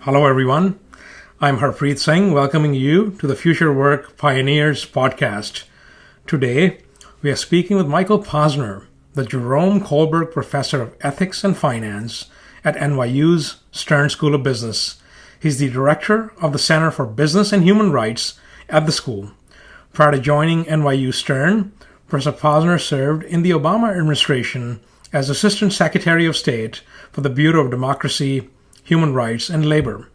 Hello, everyone. I'm Harpreet Singh, welcoming you to the Future Work Pioneers podcast. Today, we are speaking with Michael Posner, the Jerome Kohlberg Professor of Ethics and Finance at NYU's Stern School of Business. He's the director of the Center for Business and Human Rights at the school. Prior to joining NYU Stern, Professor Posner served in the Obama administration as Assistant Secretary of State for the Bureau of Democracy, Human Rights, and Labor.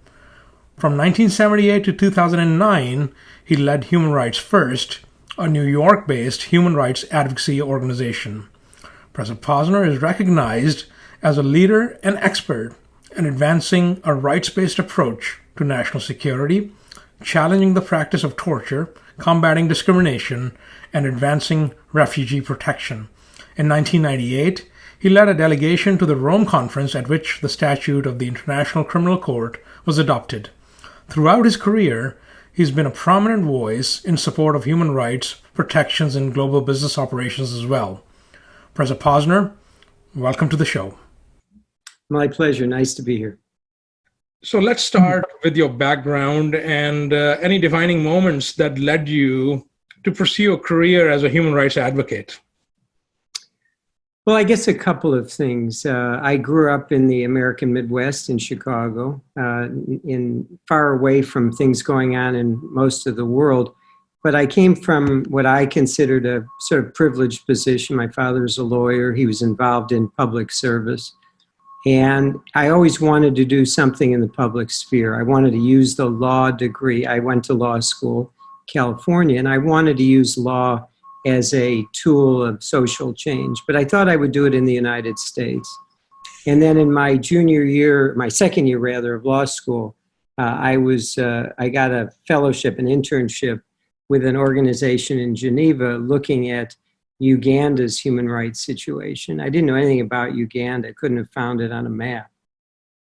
From 1978 to 2009, he led Human Rights First, a New York-based human rights advocacy organization. Professor Posner is recognized as a leader and expert in advancing a rights-based approach to national security, challenging the practice of torture, combating discrimination, and advancing refugee protection. In 1998, he led a delegation to the Rome Conference at which the statute of the International Criminal Court was adopted. Throughout his career, he's been a prominent voice in support of human rights protections in global business operations as well. Professor Posner, welcome to the show. My pleasure. Nice to be here. So let's start with your background and any defining moments that led you to pursue a career as a human rights advocate. Well, I guess a couple of things. I grew up in the American Midwest in Chicago, in far away from things going on in most of the world. But I came from what I considered a sort of privileged position. My father was a lawyer. He was involved in public service. And I always wanted to do something in the public sphere. I wanted to use the law degree. I went to law school, California, and I wanted to use law as a tool of social change. But I thought I would do it in the United States. And then in my second year rather, of law school, I got a fellowship, an internship with an organization in Geneva looking at Uganda's human rights situation. I didn't know anything about Uganda. I couldn't have found it on a map.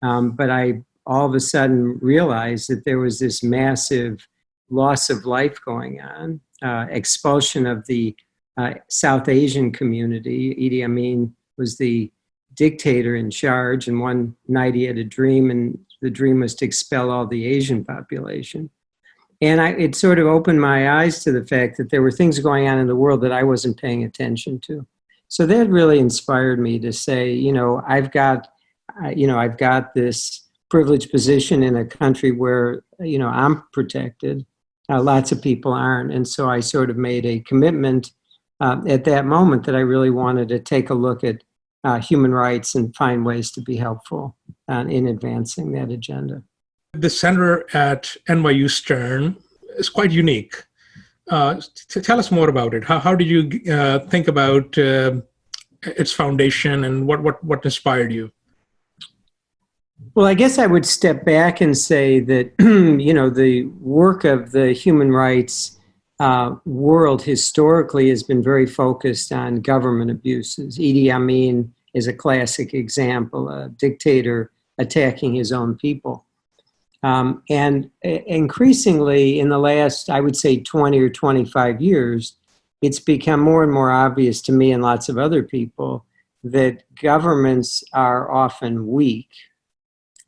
But I all of a sudden realized that there was this massive loss of life going on, expulsion of the South Asian community. Idi Amin was the dictator in charge, and one night he had a dream, and the dream was to expel all the Asian population. And it sort of opened my eyes to the fact that there were things going on in the world that I wasn't paying attention to. So that really inspired me to say, I've got this privileged position in a country where, I'm protected. Lots of people aren't. And so I sort of made a commitment at that moment that I really wanted to take a look at human rights and find ways to be helpful in advancing that agenda. The center at NYU Stern is quite unique. Tell us more about it. How did you think about its foundation and what inspired you? Well, I guess I would step back and say that, the work of the human rights world historically has been very focused on government abuses. Idi Amin is a classic example, a dictator attacking his own people. And increasingly in the last, I would say 20 or 25 years, it's become more and more obvious to me and lots of other people that governments are often weak.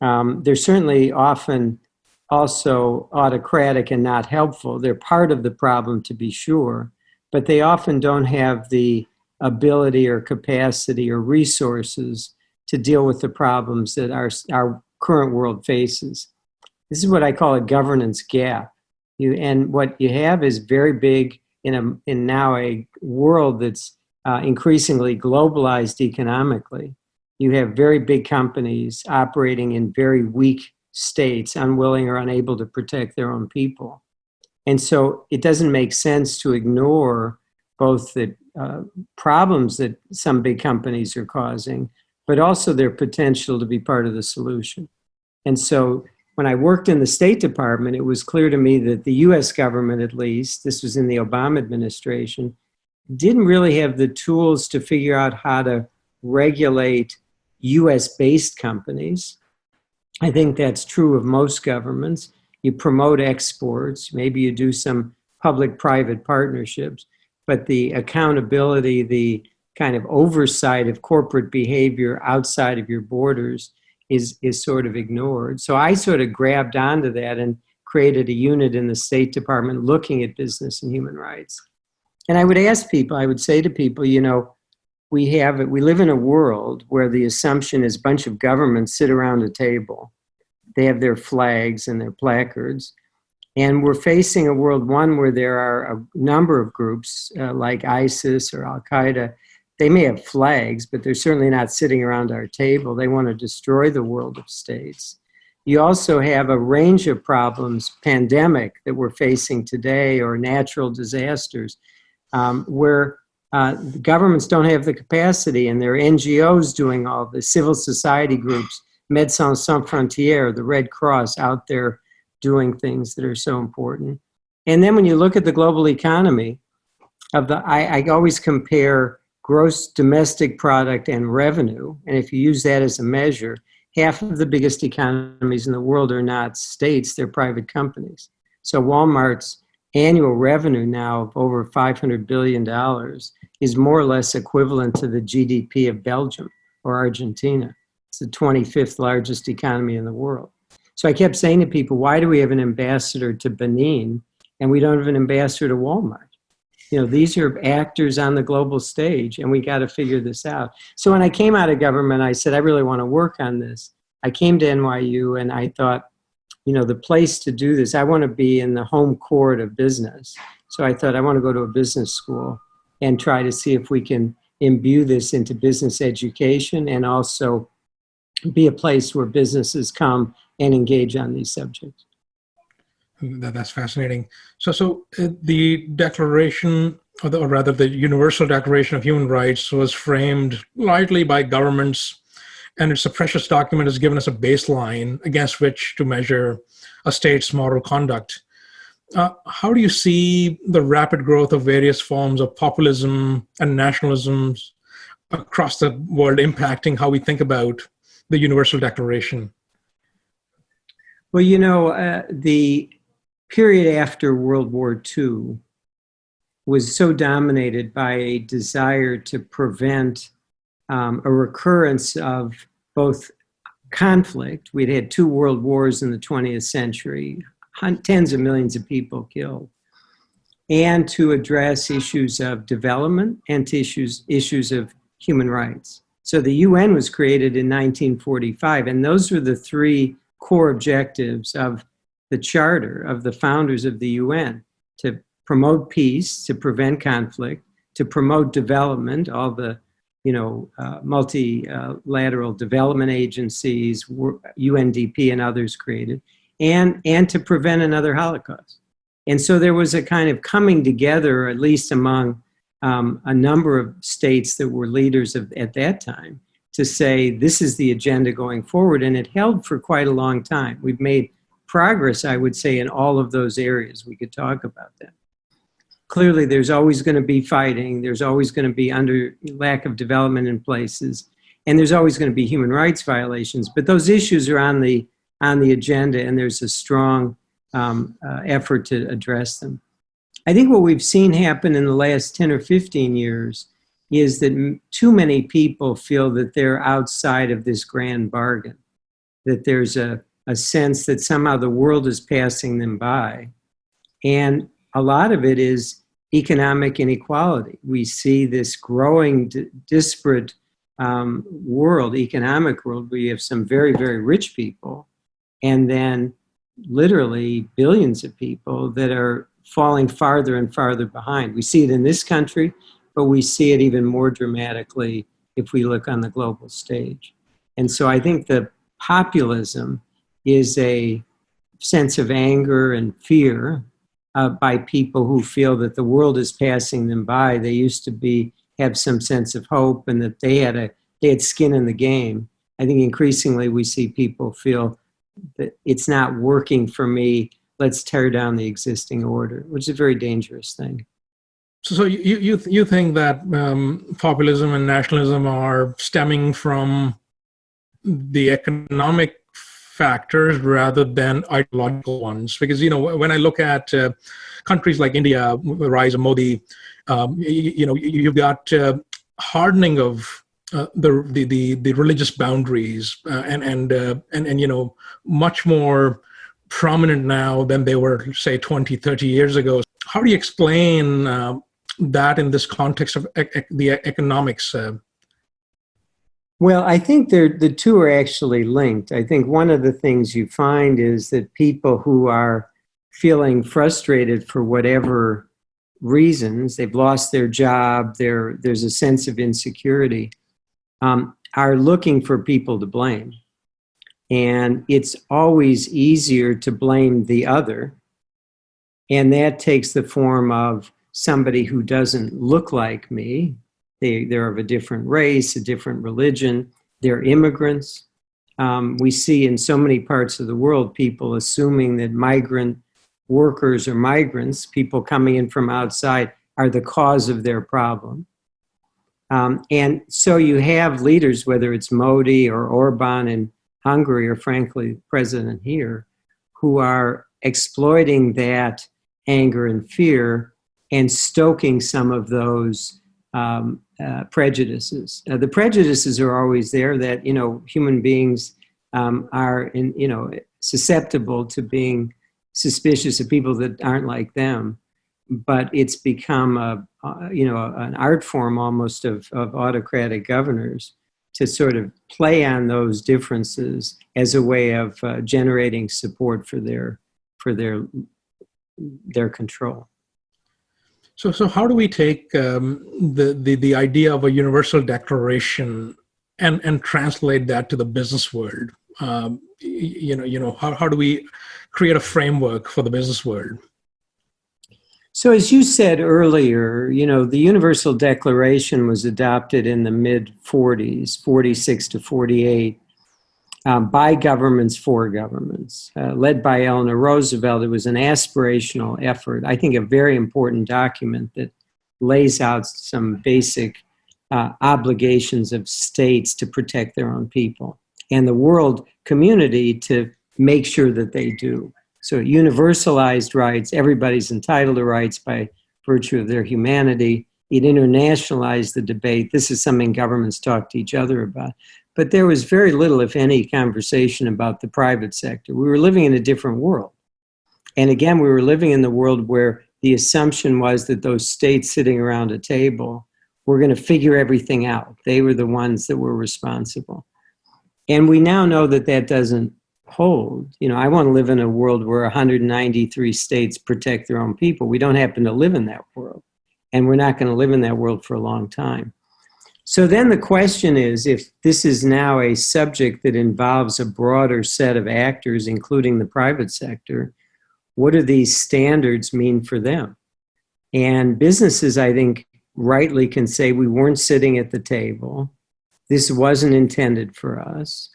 They're certainly often also autocratic and not helpful. They're part of the problem, to be sure, but they often don't have the ability or capacity or resources to deal with the problems that our current world faces. This is what I call a governance gap. And what you have is very big in now a world that's increasingly globalized economically. You have very big companies operating in very weak states, unwilling or unable to protect their own people. And so it doesn't make sense to ignore both the problems that some big companies are causing, but also their potential to be part of the solution. And so when I worked in the State Department, it was clear to me that the US government, at least, this was in the Obama administration, didn't really have the tools to figure out how to regulate US-based companies. I think that's true of most governments. You promote exports, maybe you do some public-private partnerships, but the accountability, the kind of oversight of corporate behavior outside of your borders is sort of ignored. So I sort of grabbed onto that and created a unit in the State Department looking at business and human rights. And I would ask people, I would say to people, we live in a world where the assumption is a bunch of governments sit around a table. They have their flags and their placards. And we're facing a world, one, where there are a number of groups like ISIS or Al-Qaeda. They may have flags, but they're certainly not sitting around our table. They want to destroy the world of states. You also have a range of problems, pandemic that we're facing today, or natural disasters, where the governments don't have the capacity, and there are NGOs doing all this, civil society groups, Médecins Sans Frontières, the Red Cross out there doing things that are so important. And then when you look at the global economy, I always compare gross domestic product and revenue, and if you use that as a measure, half of the biggest economies in the world are not states, they're private companies. So Walmart's annual revenue now of over $500 billion is more or less equivalent to the GDP of Belgium or Argentina. It's the 25th largest economy in the world. So I kept saying to people, why do we have an ambassador to Benin and we don't have an ambassador to Walmart? These are actors on the global stage, and we got to figure this out. So when I came out of government, I said, I really want to work on this. I came to NYU and I thought, the place to do this, I want to be in the home court of business. So I thought I want to go to a business school and try to see if we can imbue this into business education and also be a place where businesses come and engage on these subjects. That's fascinating. So the Declaration, or rather the Universal Declaration of Human Rights, was framed largely by governments, and it's a precious document has given us a baseline against which to measure a state's moral conduct. How do you see the rapid growth of various forms of populism and nationalism across the world impacting how we think about the Universal Declaration? Well, the period after World War II was so dominated by a desire to prevent a recurrence of both conflict. We'd had 2 world wars in the 20th century, tens of millions of people killed, and to address issues of development and to issues of human rights. So the UN was created in 1945, and those were the 3 core objectives of the charter of the founders of the UN: to promote peace, to prevent conflict, to promote development, all the multilateral development agencies, UNDP and others created, and to prevent another Holocaust. And so there was a kind of coming together, at least among a number of states that were leaders at that time, to say this is the agenda going forward, and it held for quite a long time. We've made progress, I would say, in all of those areas. We could talk about that. Clearly, there's always going to be fighting. There's always going to be lack of development in places, and there's always going to be human rights violations. But those issues are on the agenda, and there's a strong effort to address them. I think what we've seen happen in the last 10 or 15 years is that too many people feel that they're outside of this grand bargain, that there's a sense that somehow the world is passing them by. And a lot of it is economic inequality. We see this growing disparate economic world, where you have some very, very rich people, and then literally billions of people that are falling farther and farther behind. We see it in this country, but we see it even more dramatically if we look on the global stage. And so I think the populism is a sense of anger and fear by people who feel that the world is passing them by. They used to have some sense of hope, and that they had skin in the game. I think increasingly we see people feel that it's not working for me. Let's tear down the existing order, which is a very dangerous thing. So you think that populism and nationalism are stemming from the economic factors rather than ideological ones? Because when I look at countries like India, the rise of Modi, you've got hardening of the religious boundaries and much more prominent now than they were, say, 20, 30 years ago. How do you explain that in this context of the economics? Well, I think the two are actually linked. I think one of the things you find is that people who are feeling frustrated for whatever reasons, they've lost their job, there's a sense of insecurity, are looking for people to blame. And it's always easier to blame the other. And that takes the form of somebody who doesn't look like me. They're of a different race, a different religion. They're immigrants. We see in so many parts of the world people assuming that migrant workers or migrants, people coming in from outside, are the cause of their problem. And so you have leaders, whether it's Modi or Orban in Hungary or, frankly, the president here, who are exploiting that anger and fear and stoking some of those prejudices. The prejudices are always there that, human beings are susceptible to being suspicious of people that aren't like them. But it's become an art form almost of autocratic governors to sort of play on those differences as a way of generating support for their control. So how do we take the idea of a universal declaration and translate that to the business world? How do we create a framework for the business world? So as you said earlier, the Universal Declaration was adopted in the mid-40s, 46 to 48, by governments for governments. Led by Eleanor Roosevelt, it was an aspirational effort, I think a very important document that lays out some basic obligations of states to protect their own people and the world community to make sure that they do. So universalized rights, everybody's entitled to rights by virtue of their humanity. It internationalized the debate. This is something governments talk to each other about. But there was very little, if any, conversation about the private sector. We were living in a different world. And again, we were living in the world where the assumption was that those states sitting around a table were going to figure everything out. They were the ones that were responsible. And we now know that that doesn't hold. I want to live in a world where 193 states protect their own people. We don't happen to live in that world. And we're not going to live in that world for a long time. So then the question is, if this is now a subject that involves a broader set of actors, including the private sector, what do these standards mean for them? And businesses, I think, rightly can say we weren't sitting at the table. This wasn't intended for us.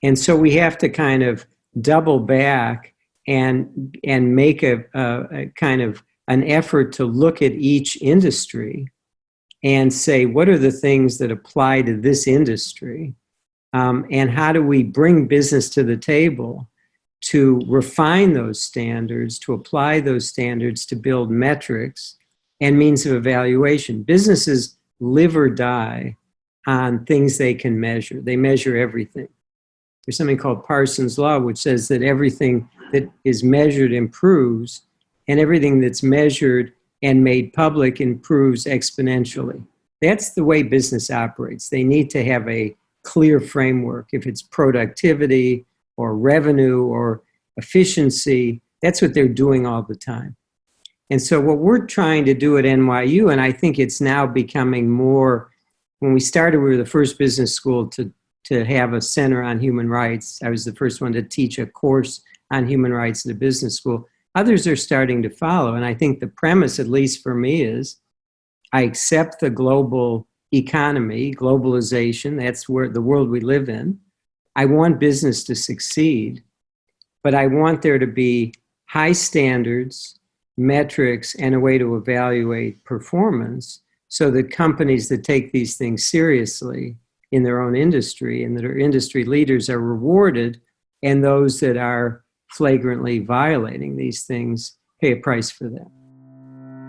And so we have to kind of double back and make a kind of an effort to look at each industry and say, what are the things that apply to this industry? And how do we bring business to the table to refine those standards, to apply those standards, to build metrics and means of evaluation? Businesses live or die on things they can measure. They measure everything. There's something called Parsons' Law, which says that everything that is measured improves, and everything that's measured and made public improves exponentially. That's the way business operates. They need to have a clear framework. If it's productivity or revenue or efficiency, that's what they're doing all the time. And so what we're trying to do at NYU, and I think it's now becoming more, when we started, we were the first business school to have a center on human rights. I was the first one to teach a course on human rights at a business school. Others are starting to follow. And I think the premise, at least for me, is I accept the global economy, globalization. That's where the world we live in. I want business to succeed, but I want there to be high standards, metrics, and a way to evaluate performance so that companies that take these things seriously in their own industry and that are industry leaders are rewarded, and those that are flagrantly violating these things pay a price for that.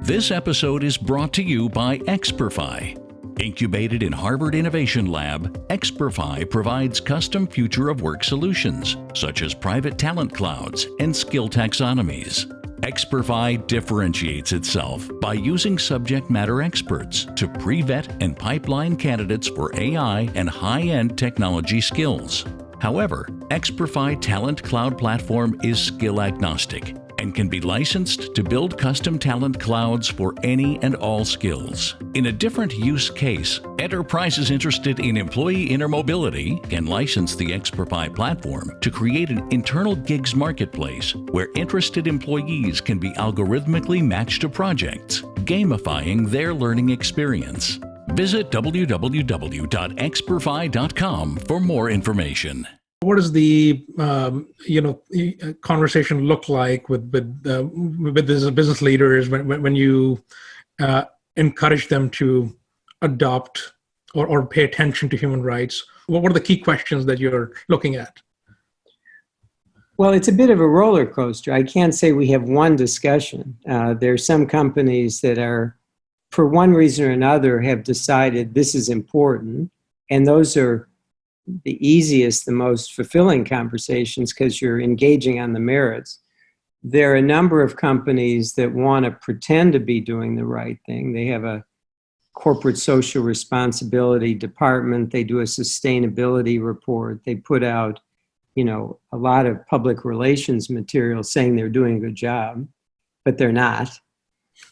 This episode is brought to you by Experfy. Incubated in Harvard Innovation Lab, Experfy provides custom future of work solutions, such as private talent clouds and skill taxonomies. Experfy differentiates itself by using subject matter experts to pre-vet and pipeline candidates for AI and high-end technology skills. However, Experfy Talent Cloud Platform is skill agnostic and can be licensed to build custom talent clouds for any and all skills. In a different use case, enterprises interested in employee intermobility can license the Experfy platform to create an internal gigs marketplace where interested employees can be algorithmically matched to projects, gamifying their learning experience. Visit www.experfy.com for more information. What does the conversation look like with these business leaders when you encourage them to adopt or pay attention to human rights? What are the key questions that you're looking at? Well, it's a bit of a roller coaster. I can't say we have one discussion. There are some companies that are, for one reason or another, have decided this is important, and those are the easiest, the most fulfilling conversations because you're engaging on the merits. There are a number of companies that want to pretend to be doing the right thing. They have a corporate social responsibility department. They do a sustainability report. They put out, a lot of public relations material saying they're doing a good job, but they're not.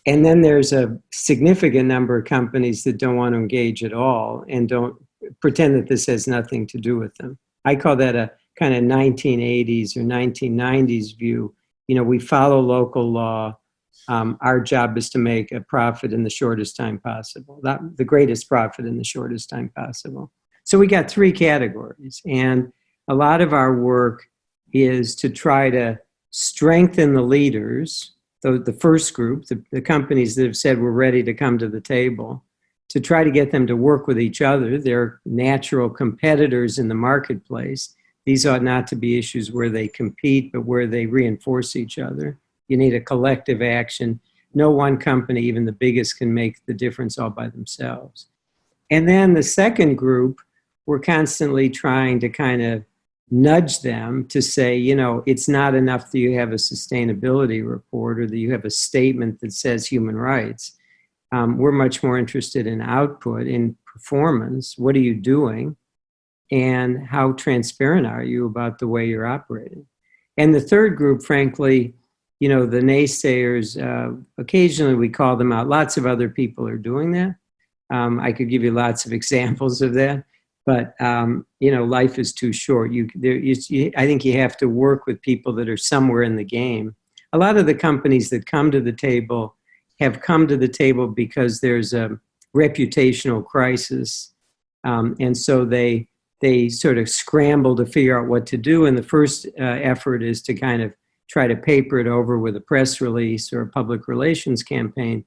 And then there's a significant number of companies that don't want to engage at all and don't pretend that this has nothing to do with them. I call that a kind of 1980s or 1990s view. We follow local law. Our job is to make a profit in the shortest time possible, not the greatest profit in the shortest time possible. So we got three categories. And a lot of our work is to try to strengthen the leaders, the first group, the companies that have said we're ready to come to the table, to try to get them to work with each other. They're natural competitors in the marketplace. These ought not to be issues where they compete, but where they reinforce each other. You need a collective action. No one company, even the biggest, can make the difference all by themselves. And then the second group, we're constantly trying to kind of nudge them to say, it's not enough that you have a sustainability report or that you have a statement that says human rights. We're much more interested in output, in performance. What are you doing? And how transparent are you about the way you're operating? And the third group, frankly, the naysayers, occasionally we call them out. Lots of other people are doing that. I could give you lots of examples of that. But, life is too short. I think you have to work with people that are somewhere in the game. A lot of the companies that come to the table have come to the table because there's a reputational crisis. And so they sort of scramble to figure out what to do. And the first effort is to kind of try to paper it over with a press release or a public relations campaign.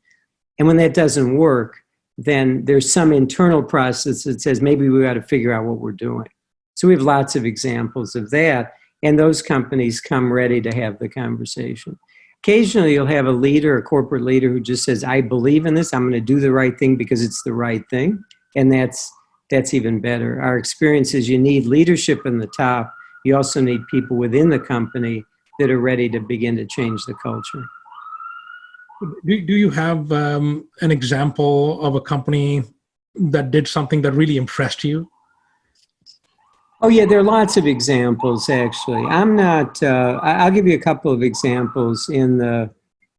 And when that doesn't work, then there's some internal process that says maybe we got to figure out what we're doing. So we have lots of examples of that. And those companies come ready to have the conversation. Occasionally, you'll have a leader, a corporate leader, who just says, I believe in this. I'm going to do the right thing because it's the right thing. And that's even better. Our experience is you need leadership in the top. You also need people within the company that are ready to begin to change the culture. Do you have an example of a company that did something that really impressed you? Oh, yeah, there are lots of examples, actually. I'll give you a couple of examples in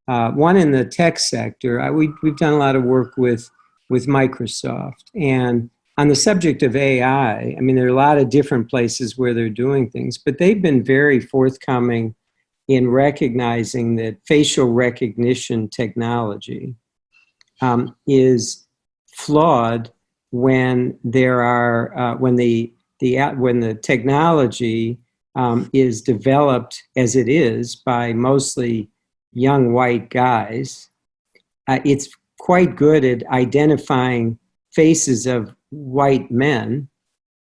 one in the tech sector. We've done a lot of work with Microsoft. And on the subject of AI, there are a lot of different places where they're doing things, but they've been very forthcoming in recognizing that facial recognition technology is flawed when the technology is developed as it is by mostly young white guys. It's quite good at identifying faces of white men.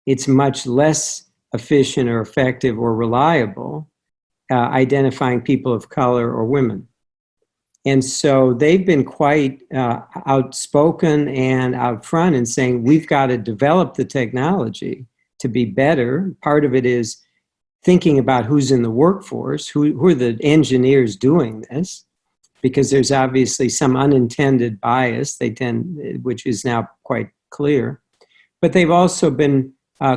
It's much less efficient or effective or reliable identifying people of color or women. And so they've been quite outspoken and out front in saying we've got to develop the technology to be better. Part of it is thinking about who's in the workforce, who are the engineers doing this, because there's obviously some unintended bias which is now quite clear. But they've also been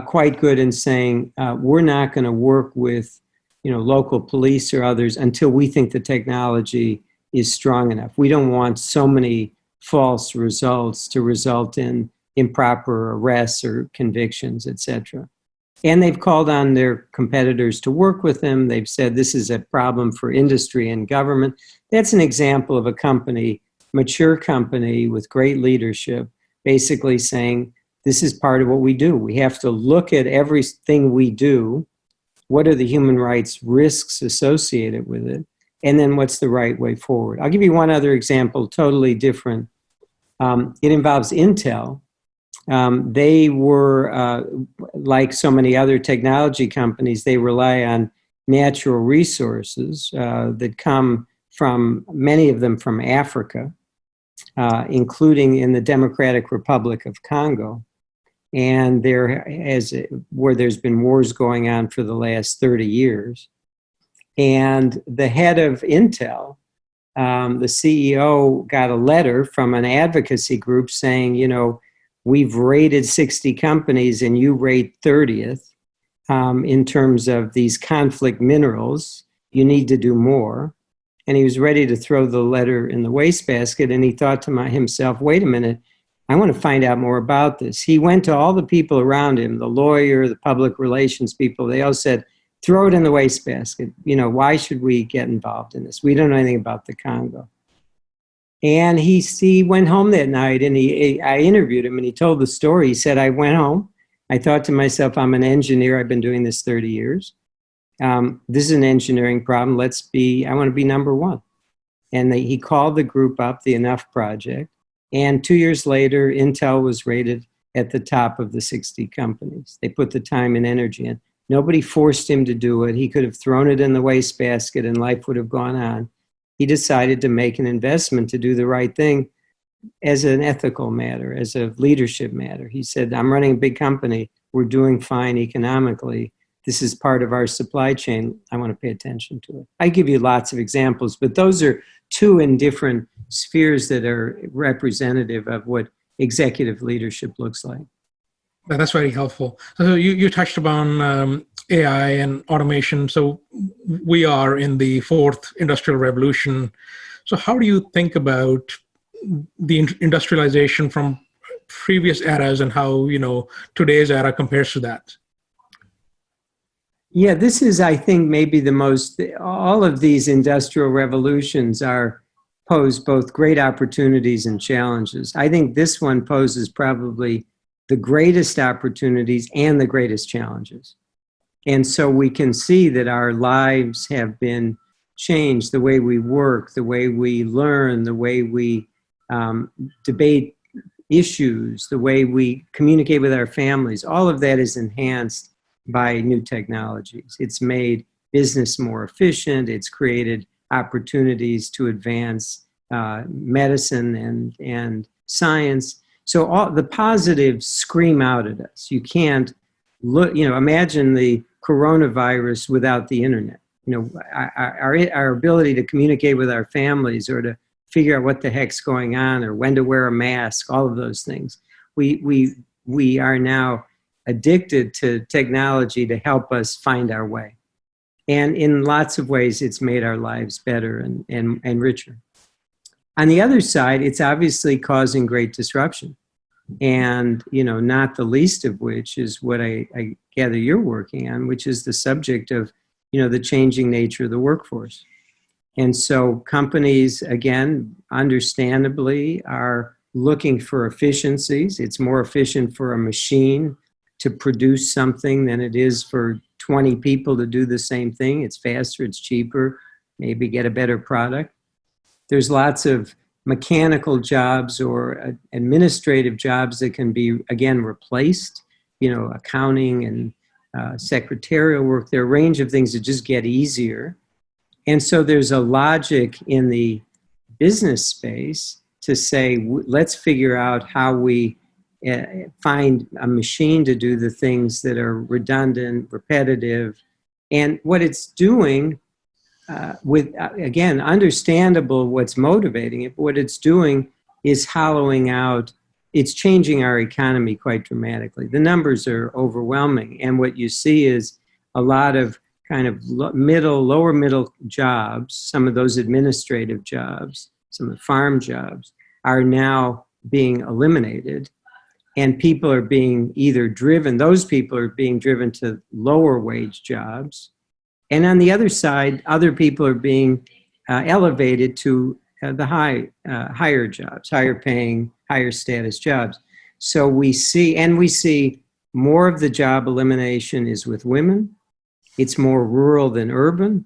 quite good in saying we're not going to work with local police or others until we think the technology is strong enough. We don't want so many false results to result in improper arrests or convictions, etc. And they've called on their competitors to work with them. They've said this is a problem for industry and government. That's an example of a company, mature company with great leadership, basically saying this is part of what we do. We have to look at everything we do. What are the human rights risks associated with it? And then what's the right way forward? I'll give you one other example, totally different. It involves Intel. They were, like so many other technology companies, they rely on natural resources that come from, many of them from Africa, including in the Democratic Republic of Congo. And where there's been wars going on for the last 30 years. And the head of Intel, the CEO, got a letter from an advocacy group saying, we've rated 60 companies and you rate 30th in terms of these conflict minerals. You need to do more. And he was ready to throw the letter in the wastebasket. And he thought to himself, wait a minute, I want to find out more about this. He went to all the people around him, the lawyer, the public relations people. They all said, throw it in the wastebasket. Why should we get involved in this? We don't know anything about the Congo. And he went home that night, and I interviewed him, and he told the story. He said, I went home. I thought to myself, I'm an engineer. I've been doing this 30 years. This is an engineering problem. I want to be number one. And he called the group up, the Enough Project. And 2 years later, Intel was rated at the top of the 60 companies. They put the time and energy in. Nobody forced him to do it. He could have thrown it in the wastebasket and life would have gone on. He decided to make an investment to do the right thing as an ethical matter, as a leadership matter. He said, I'm running a big company. We're doing fine economically. This is part of our supply chain. I want to pay attention to it. I give you lots of examples, but those are two in different spheres that are representative of what executive leadership looks like. That's very helpful. So you touched upon AI and automation. So we are in the fourth industrial revolution. So how do you think about the industrialization from previous eras and how today's era compares to that? Yeah, this is, I think, maybe all of these industrial revolutions pose both great opportunities and challenges. I think this one poses probably the greatest opportunities and the greatest challenges. And so we can see that our lives have been changed, the way we work, the way we learn, the way we debate issues, the way we communicate with our families. All of that is enhanced by new technologies. It's made business more efficient. It's created opportunities to advance medicine and science. So all the positives scream out at us. You can't imagine the coronavirus without the internet. Our ability to communicate with our families or to figure out what the heck's going on or when to wear a mask, all of those things. We are now addicted to technology to help us find our way. And in lots of ways, it's made our lives better and richer. On the other side, it's obviously causing great disruption. And, not the least of which is what I gather you're working on, which is the subject of, the changing nature of the workforce. And so companies, again, understandably, are looking for efficiencies. It's more efficient for a machine to produce something than it is for 20 people to do the same thing. It's faster, it's cheaper, maybe get a better product. There's lots of mechanical jobs or administrative jobs that can be, again, replaced, accounting and secretarial work. There are a range of things that just get easier. And so there's a logic in the business space to say, let's figure out how we find a machine to do the things that are redundant, repetitive. And what it's doing with, again, understandable what's motivating it, but what it's doing is hollowing out, it's changing our economy quite dramatically. The numbers are overwhelming. And what you see is a lot of kind of lower middle jobs, some of those administrative jobs, some of the farm jobs are now being eliminated. And people are being either driven, those people are being driven to lower wage jobs. And on the other side, other people are being elevated to the higher jobs, higher paying, higher status jobs. So we see more of the job elimination is with women. It's more rural than urban.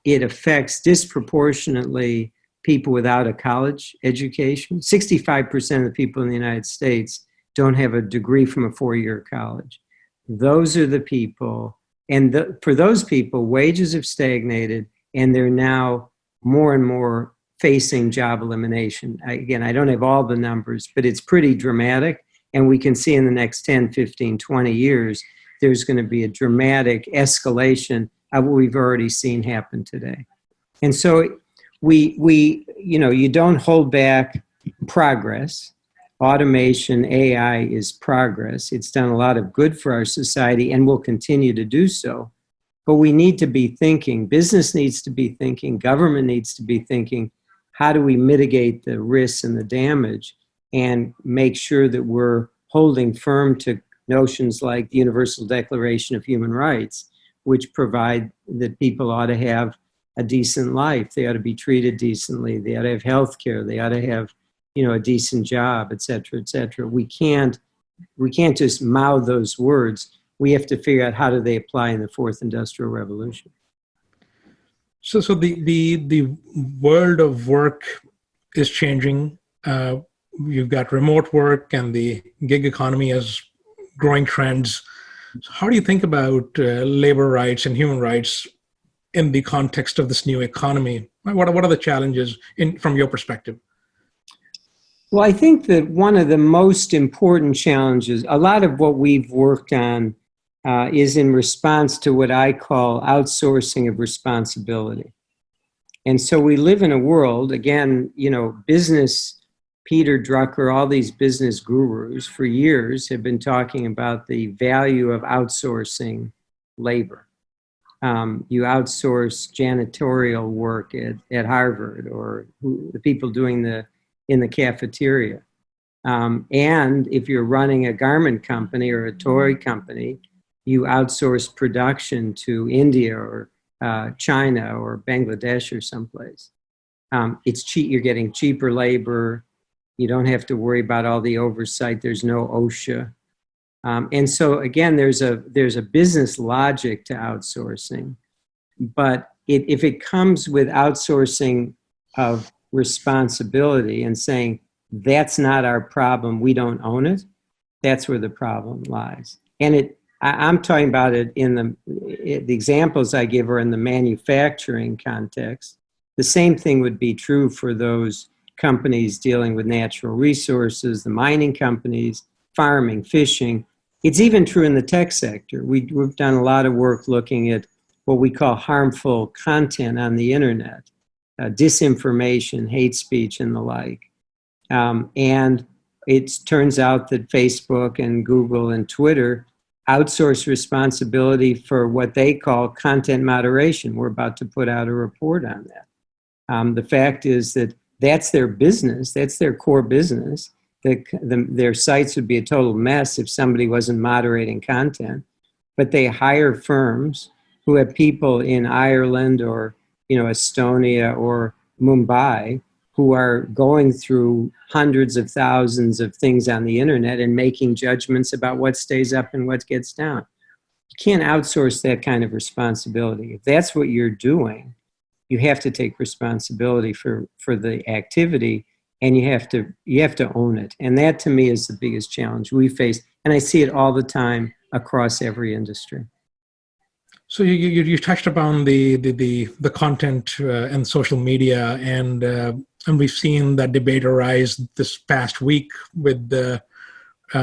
It affects disproportionately people without a college education. 65% of the people in the United States don't have a degree from a four-year college. Those are the people, and for those people, wages have stagnated, and they're now more and more facing job elimination. Again, I don't have all the numbers, but it's pretty dramatic, and we can see in the next 10, 15, 20 years, there's going to be a dramatic escalation of what we've already seen happen today. And so you don't hold back progress. Automation, AI is progress. It's done a lot of good for our society and will continue to do so. But we need to be thinking, business needs to be thinking, government needs to be thinking, how do we mitigate the risks and the damage and make sure that we're holding firm to notions like the Universal Declaration of Human Rights, which provide that people ought to have a decent life. They ought to be treated decently. They ought to have health care. They ought to have, a decent job, et cetera, et cetera. We can't just mouth those words. We have to figure out how do they apply in the fourth industrial revolution. So the world of work is changing. You've got remote work and the gig economy as growing trends. So how do you think about labor rights and human rights in the context of this new economy? What are the challenges from your perspective? Well, I think that one of the most important challenges, a lot of what we've worked on is in response to what I call outsourcing of responsibility. And so we live in a world, again, business, Peter Drucker, all these business gurus for years have been talking about the value of outsourcing labor. You outsource janitorial work at Harvard or the people doing in the cafeteria. And if you're running a garment company or a toy company, you outsource production to India or China or Bangladesh or someplace. It's cheap. You're getting cheaper labor. You don't have to worry about all the oversight. There's no OSHA. And so again, there's a business logic to outsourcing, but if it comes with outsourcing of responsibility and saying, that's not our problem, we don't own it, that's where the problem lies. And I'm talking about it in the examples I give are in the manufacturing context. The same thing would be true for those companies dealing with natural resources, the mining companies, farming, fishing. It's even true in the tech sector. We've done a lot of work looking at what we call harmful content on the internet. Disinformation, hate speech, and the like. And it turns out that Facebook and Google and Twitter outsource responsibility for what they call content moderation. We're about to put out a report on that. The fact is that that's their business. That's their core business. Their sites would be a total mess if somebody wasn't moderating content. But they hire firms who have people in Ireland or Estonia or Mumbai who are going through hundreds of thousands of things on the internet and making judgments about what stays up and what gets down. You can't outsource that kind of responsibility. If that's what you're doing, you have to take responsibility for the activity, and you have to own it. And that to me is the biggest challenge we face. And I see it all the time across every industry. So you touched upon the content and social media, and we've seen that debate arise this past week with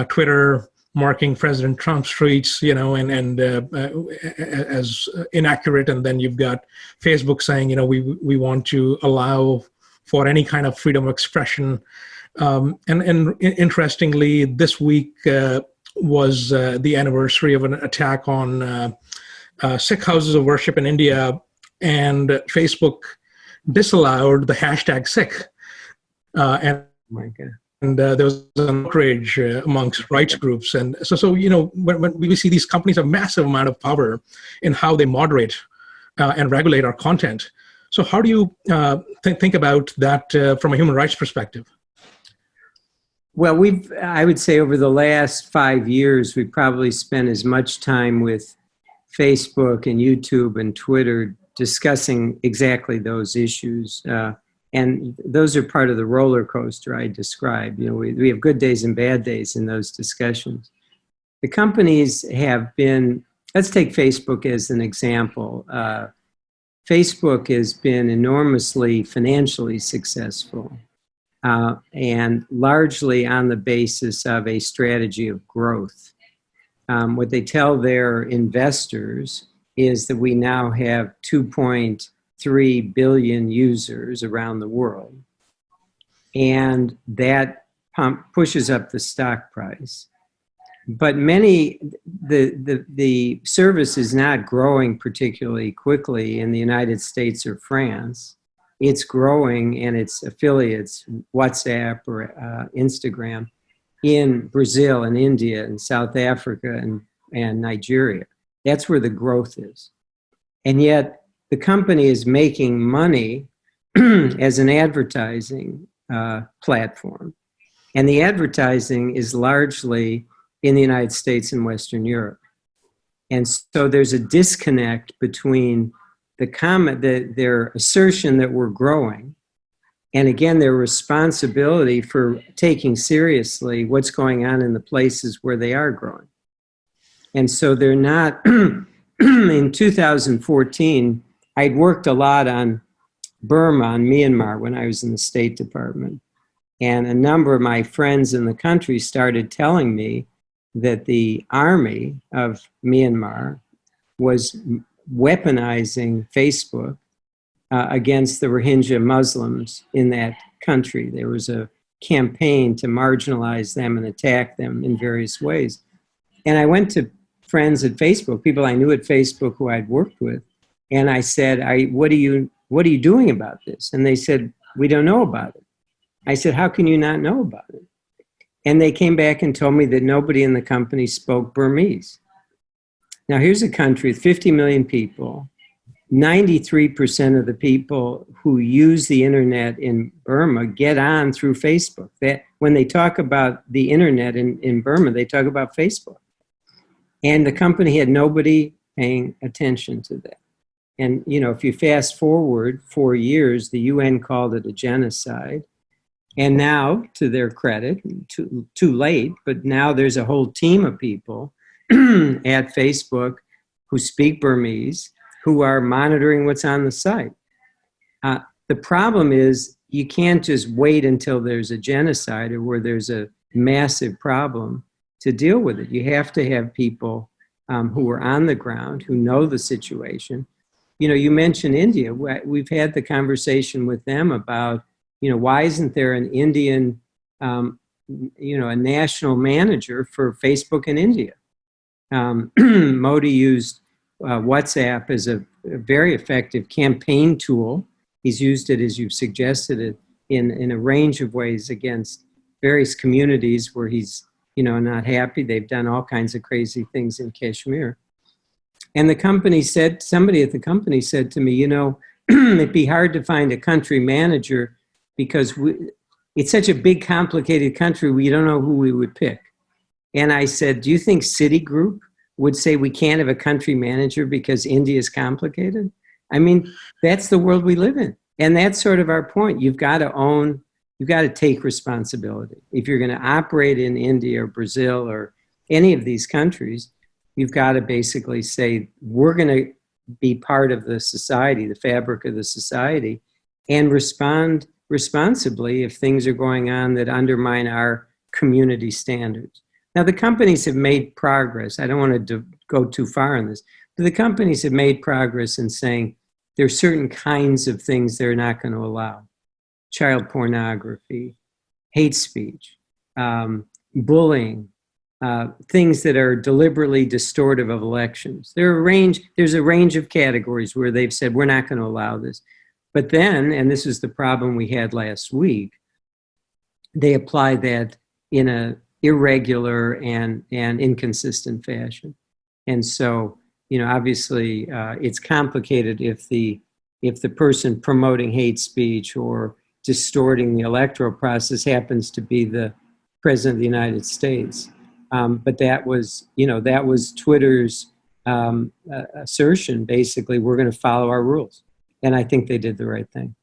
Twitter marking President Trump's tweets, as inaccurate, and then you've got Facebook saying, we want to allow for any kind of freedom of expression. And interestingly, this week was the anniversary of an attack on Sikh houses of worship in India, and Facebook disallowed the hashtag Sikh. And there was an outrage amongst rights groups. And so when we see these companies have massive amount of power in how they moderate and regulate our content. So how do you think about that from a human rights perspective? Well, I would say over the last 5 years, we've probably spent as much time with Facebook and YouTube and Twitter discussing exactly those issues. And those are part of the roller coaster I described. We have good days and bad days in those discussions. The companies have been, let's take Facebook as an example. Facebook has been enormously financially successful and largely on the basis of a strategy of growth. What they tell their investors is that we now have 2.3 billion users around the world. And that pushes up the stock price. But the service is not growing particularly quickly in the United States or France. It's growing, and its affiliates, WhatsApp or Instagram, in Brazil and India and South Africa and Nigeria. That's where the growth is. And yet the company is making money as an advertising platform. And the advertising is largely in the United States and Western Europe. And so there's a disconnect between their assertion that we're growing, and again, their responsibility for taking seriously what's going on in the places where they are growing. And so they're not, in 2014, I'd worked a lot on Burma, on Myanmar, when I was in the State Department. And a number of my friends in the country started telling me that the army of Myanmar was weaponizing Facebook against the Rohingya Muslims in that country. There was a campaign to marginalize them and attack them in various ways. And I went to friends at Facebook, people I knew at Facebook who I'd worked with, and I said, what are you doing about this? And they said, we don't know about it. I said, how can you not know about it? And they came back and told me that nobody in the company spoke Burmese. Now, here's a country with 50 million people. 93% of the people who use the internet in Burma get on through Facebook. When they talk about the internet in Burma, they talk about Facebook. And the company had nobody paying attention to that. And, if you fast forward 4 years, the UN called it a genocide. And now, to their credit, too late, but now there's a whole team of people at Facebook who speak Burmese, who are monitoring what's on the site. The problem is you can't just wait until there's a genocide or where there's a massive problem to deal with it. You have to have people who are on the ground, who know the situation. You mentioned India. We've had the conversation with them about, why isn't there an Indian, a national manager for Facebook in India? Modi used WhatsApp as a very effective campaign tool. He's used it, as you've suggested it, in a range of ways against various communities where he's, not happy. They've done all kinds of crazy things in Kashmir. And somebody at the company said to me, it'd be hard to find a country manager because it's such a big, complicated country, we don't know who we would pick. And I said, do you think Citigroup would say we can't have a country manager because India is complicated? I mean, that's the world we live in. And that's sort of our point. You've got to take responsibility. If you're going to operate in India or Brazil or any of these countries, You've got to basically say, we're going to be part of the society, the fabric of the society, and respond responsibly if things are going on that undermine our community standards. Now, the companies have made progress. I don't want to go too far on this, but the companies have made progress in saying there are certain kinds of things they're not going to allow. Child pornography, hate speech, bullying, things that are deliberately distortive of elections. There's a range of categories where they've said, we're not going to allow this. But then, and this is the problem we had last week, they apply that in a irregular and inconsistent fashion. And so, obviously it's complicated if the person promoting hate speech or distorting the electoral process happens to be the President of the United States. But that was Twitter's assertion, basically, we're going to follow our rules. And I think they did the right thing.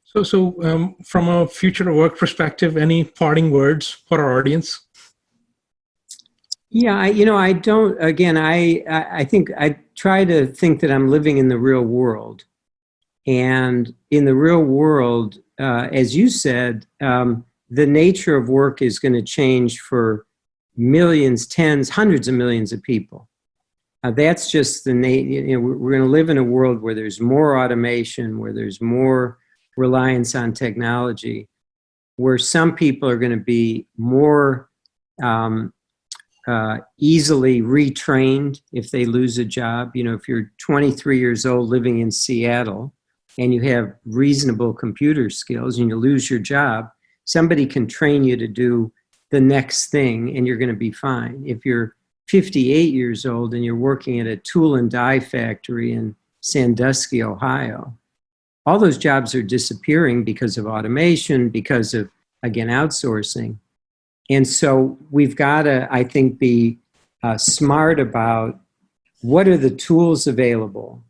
So from a future work perspective, any parting words for our audience? Yeah, I don't, again, I think I try to think that I'm living in the real world. And in the real world, as you said, the nature of work is going to change for millions, tens, hundreds of millions of people. That's just the we're going to live in a world where there's more automation, where there's more reliance on technology, where some people are going to be more easily retrained if they lose a job. If you're 23 years old living in Seattle and you have reasonable computer skills and you lose your job, somebody can train you to do the next thing and you're going to be fine. If you're 58 years old and you're working at a tool and die factory in Sandusky, Ohio, all those jobs are disappearing because of automation, because of, again, outsourcing. And so we've got to, I think, be smart about what are the tools available.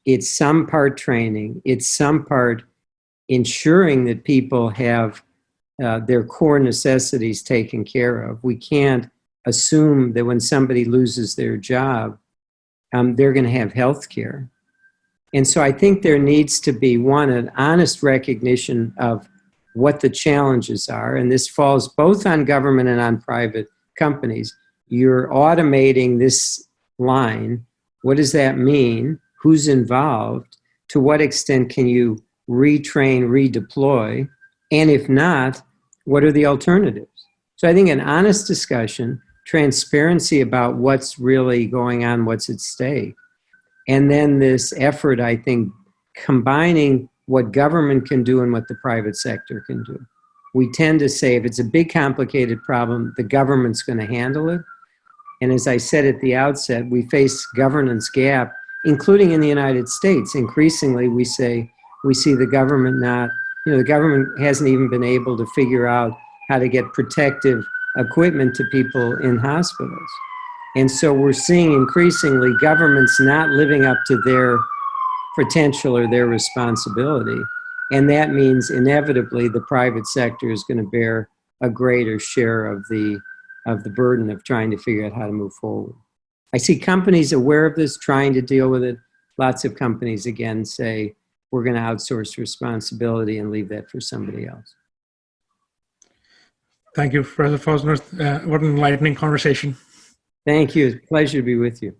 It's some part training. It's some part ensuring that people have their core necessities taken care of. We can't assume that when somebody loses their job, they're going to have health care. And so I think there needs to be, one, an honest recognition of what the challenges are. And this falls both on government and on private companies. You're automating this line. What does that mean? Who's involved? To what extent can you retrain, redeploy? And if not, what are the alternatives? So I think an honest discussion, transparency about what's really going on, what's at stake. And then this effort, I think, combining what government can do and what the private sector can do. We tend to say if it's a big, complicated problem, the government's going to handle it. And as I said at the outset, we face governance gap, including in the United States. Increasingly, we see the government not, the government hasn't even been able to figure out how to get protective equipment to people in hospitals. And so we're seeing increasingly governments not living up to their potential or their responsibility. And that means inevitably the private sector is going to bear a greater share of the burden of trying to figure out how to move forward. I see companies aware of this, trying to deal with it. Lots of companies, again, say, we're going to outsource responsibility and leave that for somebody else. Thank you, Professor Posner. What an enlightening conversation. Thank you. It's a pleasure to be with you.